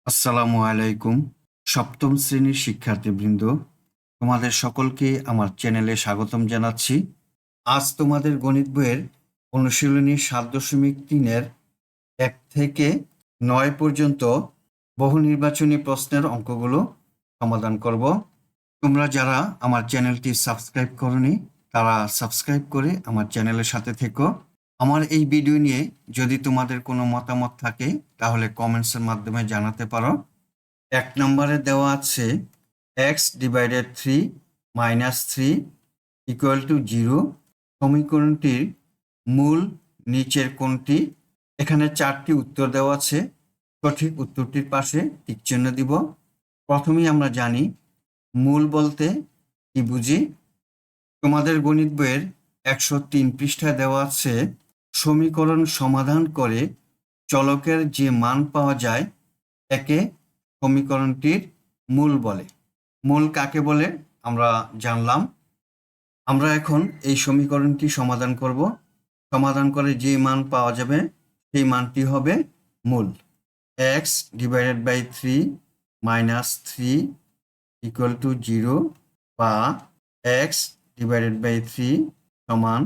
আসসালামু আলাইকুম। সপ্তম শ্রেণীর শিক্ষার্থীবৃন্দ, তোমাদের সকলকে আমার চ্যানেলে স্বাগতম জানাচ্ছি। আজ তোমাদের গণিত বইয়ের অনুশীলনী ৭.৩-এর ১ থেকে ৯ পর্যন্ত বহু নির্বাচনী প্রশ্নের অঙ্কগুলো সমাধান করব। তোমরা যারা আমার চ্যানেলটি সাবস্ক্রাইব করনি তারা সাবস্ক্রাইব করে আমার চ্যানেলের সাথে থেকো। আমার এই ভিডিও নিয়ে যদি তোমাদের কোনো মতামত থাকে তাহলে কমেন্টসের মাধ্যমে জানাতে পারো। ১ নম্বরে দেওয়া আছে x/3 - 3 = 0। সমীকরণটির মূল নিচের কোনটি? এখানে 4টি উত্তর দেওয়া আছে। সঠিক উত্তরটির পাশে টিকচিহ্ন দিব। প্রথমেই আমরা জানি মূল বলতে কি বুঝি। তোমাদের গণিত বইয়ের ১০৩ পৃষ্ঠায় দেওয়া আছে সমীকরণ সমাধান করে চলকের যে মান পাওয়া যায় একে সমীকরণটির মূল বলে। মূল কাকে বলে আমরা জানলাম। আমরা এখন এই সমীকরণটি সমাধান করব। সমাধান করে যে মান পাওয়া যাবে সেই মানটি হবে মূল। x/3 - 3 = 0 বা x/3 সমান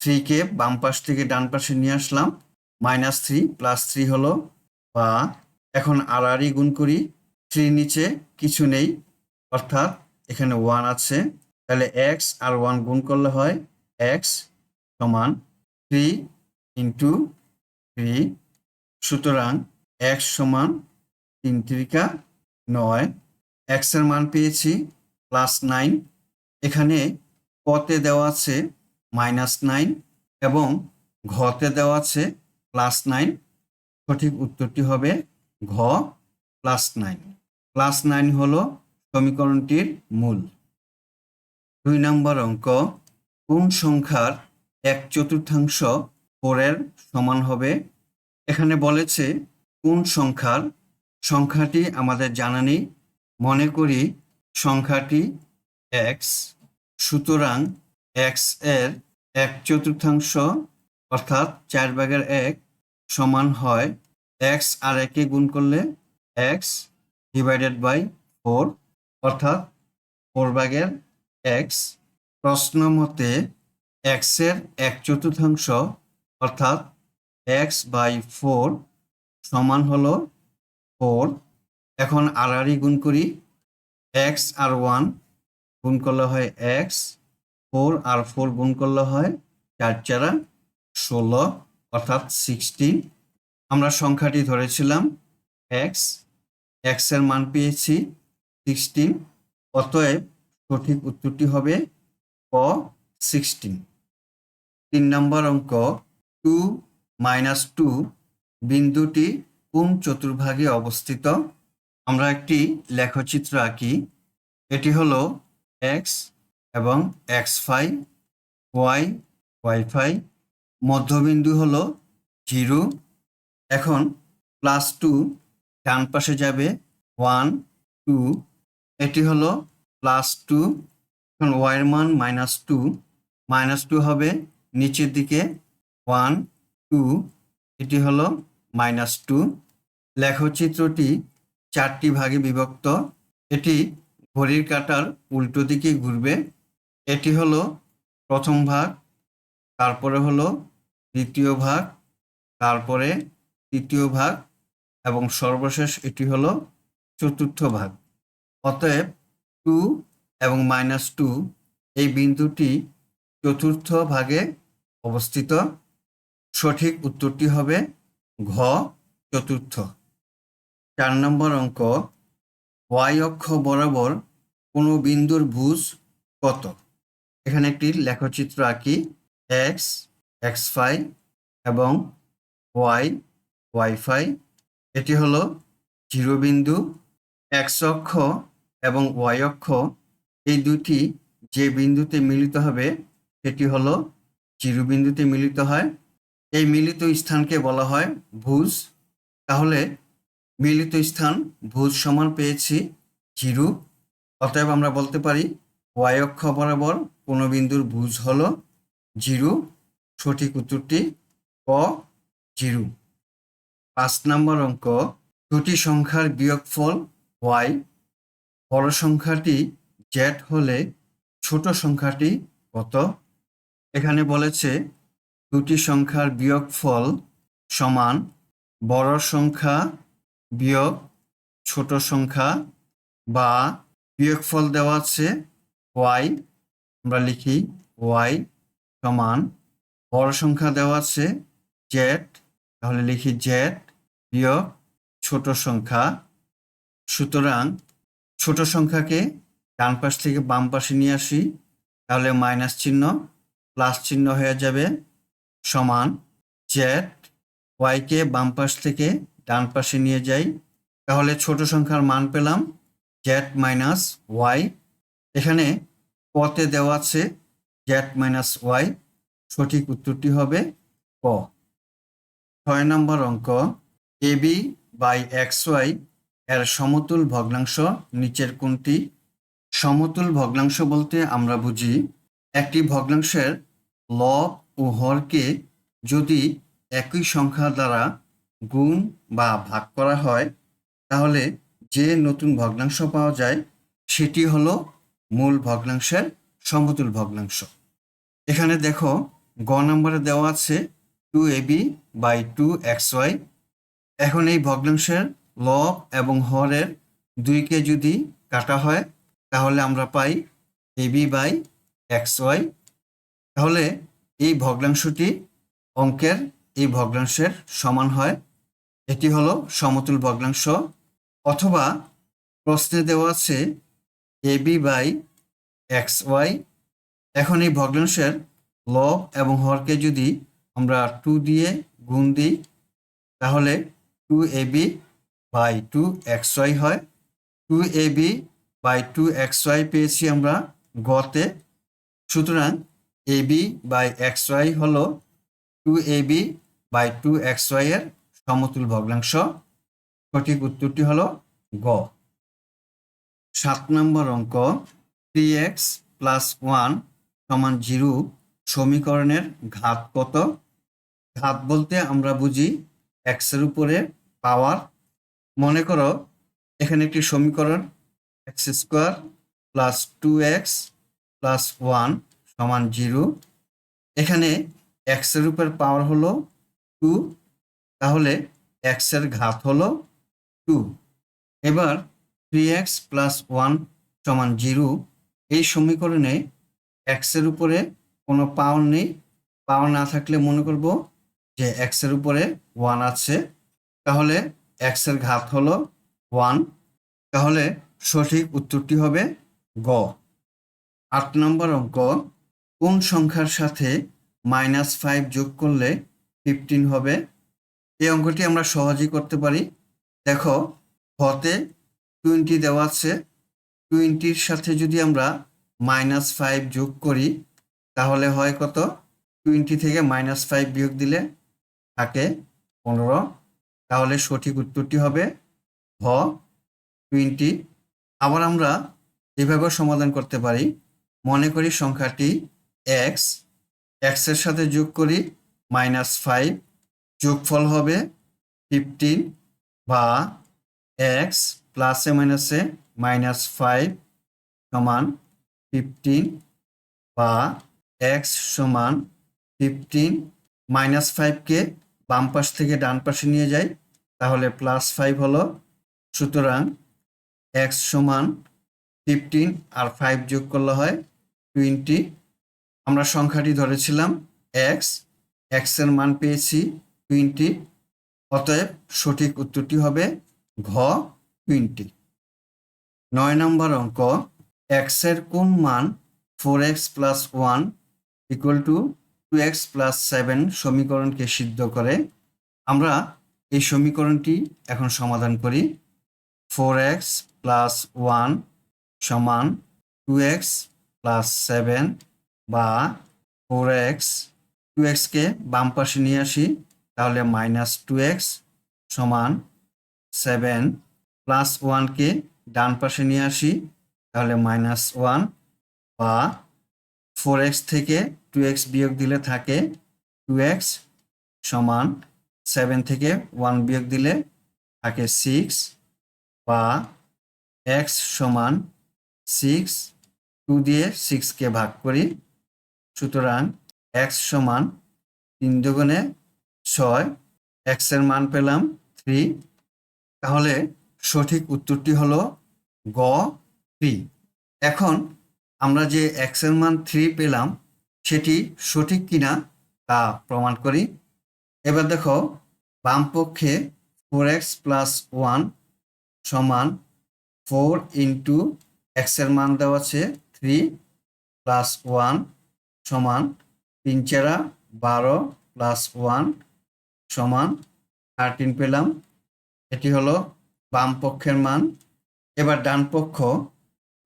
3 কে বাম পাশ থেকে ডান পাশে নিয়ে আসলাম, -3 + 3 হলো, বা এখন আড়াআড়ি গুণ করি। 3 নিচে কিছু নেই অর্থাৎ এখানে 1 আছে, তাহলে x আর 1 গুণ করলে হয় x সমান 3 × 3। সুতরাং x সমান 3 × 3 = 9। x এর মান পেয়েছি +9। এখানে ক-তে দেওয়া আছে -9 এবং ঘ-তে দেওয়া আছে +9। সঠিক উত্তরটি হবে ঘ +9। +9 হলো সমীকরণটির মূল। ২ নম্বর অঙ্ক, কোন সংখ্যার 1/4 4 এর সমান হবে? এখানে বলেছে কোন সংখ্যাটি আমাদের জানা নেই। মনে করি সংখ্যাটি x, সুতরাং x এর 1/4 অর্থাৎ 4/1 সমান হয় x আর 1 গুণ করলে x / 4 অর্থাৎ 4/x। প্রশ্ন মতে x এর 1/4 অর্থাৎ x/4 সমান হলো 4। এখন আড়াআড়ি গুণ করি। x আর 1 গুণ করলে হয় x, 4 আর 4 গুণ করলে হয় 4 × 4 = 16 অর্থাৎ 16। আমরা সংখ্যাটি ধরেছিলাম x, x এর মান পেয়েছি 16, অতএব সঠিক উত্তরটি হবে ক 16। ৩ নম্বর অঙ্ক, 2 - 2 বিন্দুটি কোন চতুর্ভাগে অবস্থিত? আমরা একটি লেখচিত্র আঁকি। এটি হলো x এবং x5, y, y5, মধ্যবিন্দু হলো 0। এখন +2 ডান পাশে যাবে 1, 2, এটি হলো +2। এখন y এর মান -2, -2 হবে নিচের দিকে 1, 2, এটি হলো -2। লেখচিত্রটি 4টি ভাগে বিভক্ত। এটি ঘড়ির কাঁটার উল্টো দিকে ঘুরবে। এটি হলো প্রথম ভাগ, তারপরে হলো দ্বিতীয় ভাগ, তারপরে তৃতীয় ভাগ এবং সর্বশেষ এটি হলো চতুর্থ ভাগ। অতএব 2 এবং -2 এই বিন্দুটি চতুর্থ ভাগে অবস্থিত। সঠিক উত্তরটি হবে ঘ চতুর্থ। ৪ নম্বর অঙ্ক, y অক্ষ বরাবর কোনো বিন্দুর ভুজ কত? এখানে একটি লেখচিত্র আঁকি। x, x5 এবং y, y5, এটি হলো 0 বিন্দু। x অক্ষ এবং y অক্ষ এই দুটি যে বিন্দুতে মিলিত হবে সেটি হলো 0 বিন্দুতে মিলিত হয়। এই মিলিত স্থানকে বলা হয় ভুজ। তাহলে মিলিত স্থান ভুজ সমান পেয়েছি 0। অতএব আমরা বলতে পারি y অক্ষ বরাবর কোনো বিন্দুর ভুজ হলো 0। সঠিক উত্তরটি ক 0। ৫ নম্বর অঙ্ক, দুটি সংখ্যার বিয়োগফল y, বড় সংখ্যাটি z হলে ছোট সংখ্যাটি কত? এখানে বলেছে দুটি সংখ্যার বিয়োগফল সমান বড় সংখ্যা বিয়োগ ছোট সংখ্যা, বা বিয়োগফল দেওয়া আছে y, আমরা লিখি y সমান বড় সংখ্যা দেওয়া আছে z, তাহলে লিখি z বিয়োগ ছোট সংখ্যা। সুতরাং ছোট সংখ্যাকে ডান পাশ থেকে বাম পাশে নিয়ে আসি, তাহলে মাইনাস চিহ্ন প্লাস চিহ্ন হয়ে যাবে, সমান z, y-কে বাম পাশ থেকে ডান পাশে নিয়ে যাই, তাহলে ছোট সংখ্যার মান পেলাম z মাইনাস y। এখানে কতে দেওয়া আছে z মাইনাস y, সঠিক উত্তরটি হবে ক। 6 নম্বর অঙ্ক, ab বাই xy এর সমতুল ভগ্নাংশ নিচের কোনটি? সমতুল ভগ্নাংশ বলতে আমরা বুঝি একটি ভগ্নাংশের লব ও হরকে যদি একই সংখ্যা দ্বারা গুণ বা ভাগ করা হয়, তাহলে যে নতুন ভগ্নাংশ পাওয়া যায় সেটি হলো মূল ভগ্নাংশের সমতুল ভগ্নাংশ। এখানে দেখো গ নম্বরে দেওয়া আছে 2ab বাই 2xy। এখন এই ভগ্নাংশের লব এবং হরের 2কে যদি কাটা হয়, তাহলে আমরা পাই ab বাই xy। তাহলে এই ভগ্নাংশটি অঙ্কের এই ভগ্নাংশের সমান হয়, এটি হলো সমতুল ভগ্নাংশ। অথবা প্রশ্নে দেওয়া আছে ab বাই xy। এখন এই ভগ্নাংশের লব এবং হরকে যদি আমরা 2 দিয়ে গুণ দিই, তাহলে 2ab বাই 2xy হয়। 2ab বাই 2xy পেয়েছি আমরা গতে। সুতরাং ab বাই xy হলো 2ab বাই 2xy এর সমতুল ভগ্নাংশ। সঠিক উত্তরটি হলো গ। 7 নম্বর অঙ্ক, 3x প্লাস 1 সমান 0 সমীকরণের ঘাত কত? ঘাত বলতে আমরা বুঝি x এর উপরে পাওয়ার। মনে করো এখানে একটি সমীকরণ x square plus 2x plus 1 সমান 0। এখানে x এর উপর পাওয়ার হলো 2, তাহলে x এর ঘাত হলো 2। এবার 3x প্লাস 1 সমান 0, এই সমীকরণে x এর উপরে কোনো পাওয়ার নেই। পাওয়ার না থাকলে মনে করব যে x এর উপরে 1 আছে, তাহলে x এর ঘাত হলো 1। তাহলে সঠিক উত্তরটি হবে গ। 8 নম্বর অঙ্ক, কোন সংখ্যার সাথে -5 যোগ করলে 15 হবে? এই অঙ্কটি আমরা সহজেই করতে পারি। দেখো হতে 20 দেওয়া আছে, 20-র সাথে যদি আমরা -5 যোগ করি, তাহলে হয় কত? 20 থেকে -5 বিয়োগ দিলে থাকে 15। তাহলে সঠিক উত্তরটি হবে ভ 20। আবার আমরা এভাবেও সমাধান করতে পারি। মনে করি সংখ্যাটি x, x এর সাথে যোগ করি -5, যোগফল হবে 15, বা x প্লাসে মাইনাসে -5 সমান 15, বা x সমান 15 -5কে বাম পাশ থেকে ডান পাশে নিয়ে যাই, তাহলে +5 হলো। সুতরাং x সমান 15 আর 5 যোগ করলে হয় 20। আমরা সংখ্যাটি ধরেছিলাম x, x এর মান পেয়েছি 20, অতএব সঠিক উত্তরটি হবে ঘ 20। 9 নম্বর অঙ্ক, x এর কোন মান 4x plus 1 equal to 2x plus 7 সমীকরণকে সিদ্ধ করে? আমরা এই সমীকরণটি এখন সমাধান করি। 4x প্লাস 1 সমান 2x প্লাস 7, বা 4x, 2xকে বাম পাশে নিয়ে আসি, তাহলে -2x সমান 7, প্লাস 1কে ডান পাশে নিয়ে আসি, তাহলে -1, বা 4x থেকে 2x বিয়োগ দিলে থাকে 2x সমান 7 থেকে 1 বিয়োগ দিলে থাকে 6 বা এক্স সমান 6, 2 দিয়ে 6কে ভাগ করি, সুতরাং এক্স সমান 3 দুগুণে 6, এক্স এর মান পেলাম 3। তাহলে সঠিক উত্তরটি হলো গ 3। এখন আমরা যে এক্স এর মান 3 পেলাম সেটি সঠিক কিনা তা প্রমাণ করি। এবার দেখো, বাম পক্ষে 4x প্লাস 1 সমান 4 ইন্টু এক্স এর মান দেওয়া আছে 3 প্লাস 1 সমান 3 4 12 প্লাস 1 সমান 13 পেলাম। এটি হলো বাম পক্ষের মান। এবার ডান পক্ষ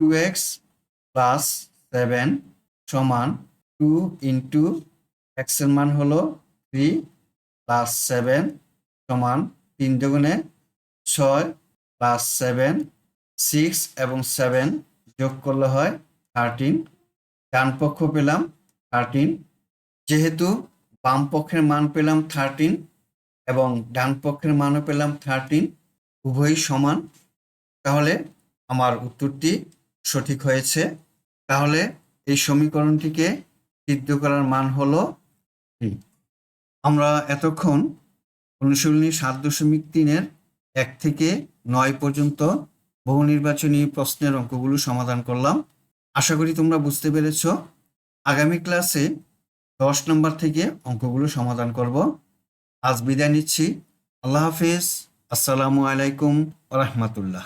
2x প্লাস 7 সমান 2 ইন্টু এক্স এর মান হলো 3 প্লাস 7 সমান 3 দুগুণে 6 প্লাস 7, 6 এবং 7 যোগ করলে হয় 13। ডান পক্ষ পেলাম 13। যেহেতু বাম পক্ষের মান পেলাম 13 এবং ডান পক্ষের মানও পেলাম 13, উভয়ই সমান, তাহলে আমার উত্তরটি সঠিক হয়েছে। তাহলে এই সমীকরণটিকে সিদ্ধ করার মান হলো 3। আমরা এতক্ষণ অনুশীলনী 7.3-এর 1 থেকে 9 পর্যন্ত বহু নির্বাচনী প্রশ্নের অঙ্কগুলো সমাধান করলাম। আশা করি তোমরা বুঝতে পেরেছ। আগামী ক্লাসে 10 নম্বর থেকে অঙ্কগুলো সমাধান করব। আজ বিদায় নিচ্ছি। আল্লাহ হাফিজ। আসসালামু আলাইকুম ওয়া রাহমাতুল্লাহ।